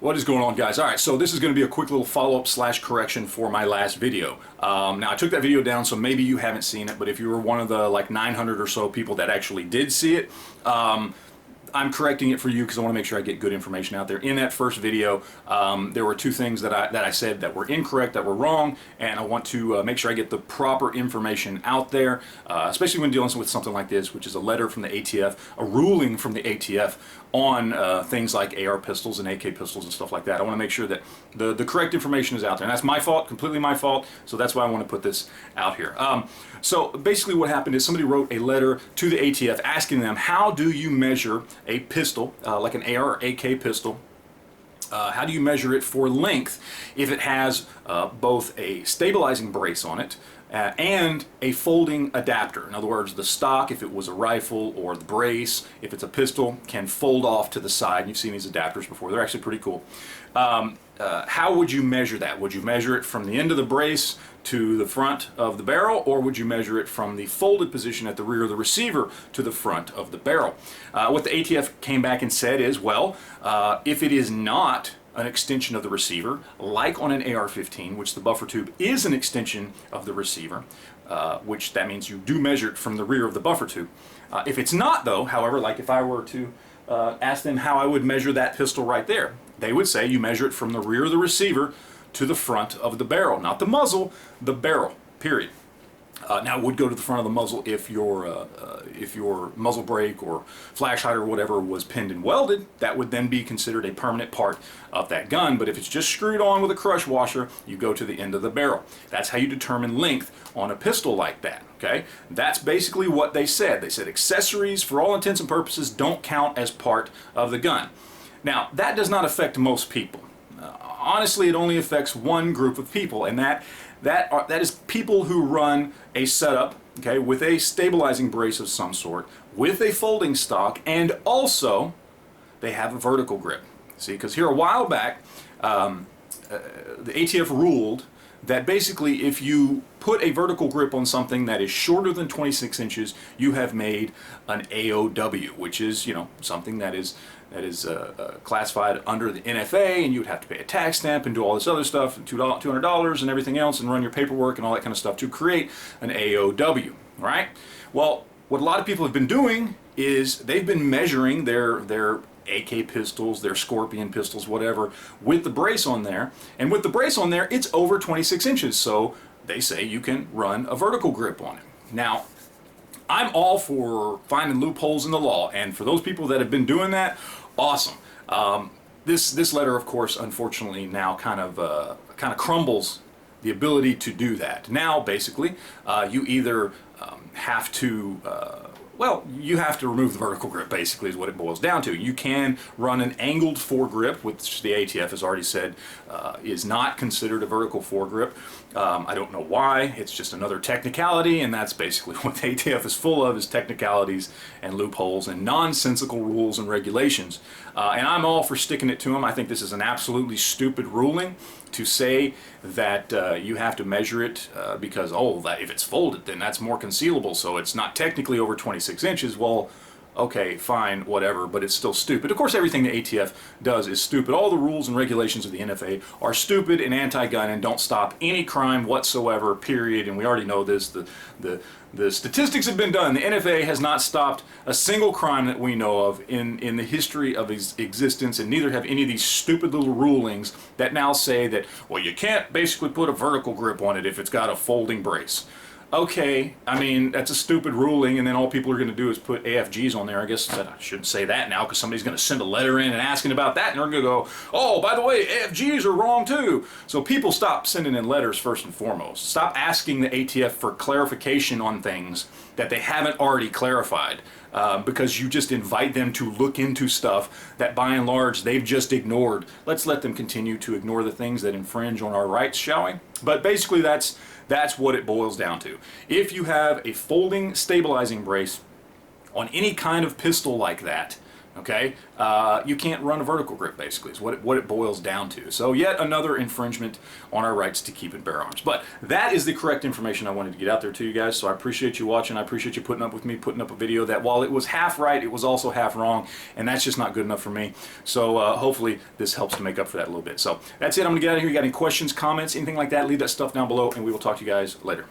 What is going on, guys? Alright, so this is going to be a quick little follow-up / correction for my last video. Now, I took that video down, so maybe you haven't seen it, but if you were one of the like 900 or so people that actually did see it, I'm correcting it for you because I want to make sure I get good information out there. In that first video, there were two things that I said that were incorrect, that were wrong, and I want to make sure I get the proper information out there, especially when dealing with something like this, which is a letter from the ATF, a ruling from the ATF on things like AR pistols and AK pistols and stuff like that. I want to make sure that the correct information is out there, and that's my fault, completely my fault, so that's why I want to put this out here. So basically what happened is somebody wrote a letter to the ATF asking them, how do you measure a pistol, like an AR or AK pistol, how do you measure it for length if it has both a stabilizing brace on it and a folding adapter? In other words, the stock, if it was a rifle, or the brace, if it's a pistol, can fold off to the side. You've seen these adapters before. They're actually pretty cool. How would you measure that? Would you measure it from the end of the brace to the front of the barrel, or would you measure it from the folded position at the rear of the receiver to the front of the barrel? What the ATF came back and said is, well, if it is not an extension of the receiver, like on an AR-15, which the buffer tube is an extension of the receiver, which that means you do measure it from the rear of the buffer tube. If it's not, though, however, like if I were to ask them how I would measure that pistol right there, they would say you measure it from the rear of the receiver to the front of the barrel. Not the muzzle, the barrel, period. Now, it would go to the front of the muzzle if your muzzle brake or flash hider or whatever was pinned and welded. That would then be considered a permanent part of that gun. But if it's just screwed on with a crush washer, you go to the end of the barrel. That's how you determine length on a pistol like that. Okay, that's basically what they said. They said accessories, for all intents and purposes, don't count as part of the gun. Now, that does not affect most people. Honestly, it only affects one group of people, and that is people who run a setup, okay, with a stabilizing brace of some sort, with a folding stock, and also they have a vertical grip. See, because here a while back, the ATF ruled that basically if you put a vertical grip on something that is shorter than 26 inches, you have made an AOW, which is, you know, something that is classified under the NFA, and you would have to pay a tax stamp and do all this other stuff, and $200 and everything else, and run your paperwork and all that kind of stuff to create an AOW, right? Well, what a lot of people have been doing is they've been measuring their AK pistols, their Scorpion pistols, whatever, with the brace on there, and with the brace on there, it's over 26 inches, so they say you can run a vertical grip on it. Now, I'm all for finding loopholes in the law, and for those people that have been doing that, awesome. This letter, of course, unfortunately now kind of crumbles the ability to do that. Now, basically, you either have to well, you have to remove the vertical grip, basically, is what it boils down to. You can run an angled foregrip, which the ATF has already said is not considered a vertical foregrip. I don't know why. It's just another technicality, and that's basically what the ATF is full of, is technicalities and loopholes and nonsensical rules and regulations. And I'm all for sticking it to them. I think this is an absolutely stupid ruling to say that you have to measure it because, oh, that if it's folded, then that's more concealable, so it's not technically over 26 inches. Well, okay, fine, whatever, but it's still stupid. Of course, everything the ATF does is stupid. All the rules and regulations of the NFA are stupid and anti-gun and don't stop any crime whatsoever, period. And we already know this. The statistics have been done. The NFA has not stopped a single crime that we know of in the history of its existence, and neither have any of these stupid little rulings that now say that, well, you can't basically put a vertical grip on it if it's got a folding brace. Okay, I mean, that's a stupid ruling, and then all people are going to do is put AFGs on there. I guess I shouldn't say that now, because somebody's going to send a letter in and asking about that, and they're going to go, oh, by the way, AFGs are wrong too. So people stop sending in letters first and foremost. Stop asking the ATF for clarification on things that they haven't already clarified, because you just invite them to look into stuff that by and large they've just ignored. Let's let them continue to ignore the things that infringe on our rights, shall we? But basically that's what it boils down to. If you have a folding stabilizing brace on any kind of pistol like that, Okay, you can't run a vertical grip, basically, is what it boils down to. So yet another infringement on our rights to keep and bear arms. But that is the correct information I wanted to get out there to you guys, so I appreciate you watching. I appreciate you putting up with me, putting up a video that while it was half right, it was also half wrong, and that's just not good enough for me. So hopefully this helps to make up for that a little bit. So that's it. I'm going to get out of here. You got any questions, comments, anything like that, leave that stuff down below, and we will talk to you guys later.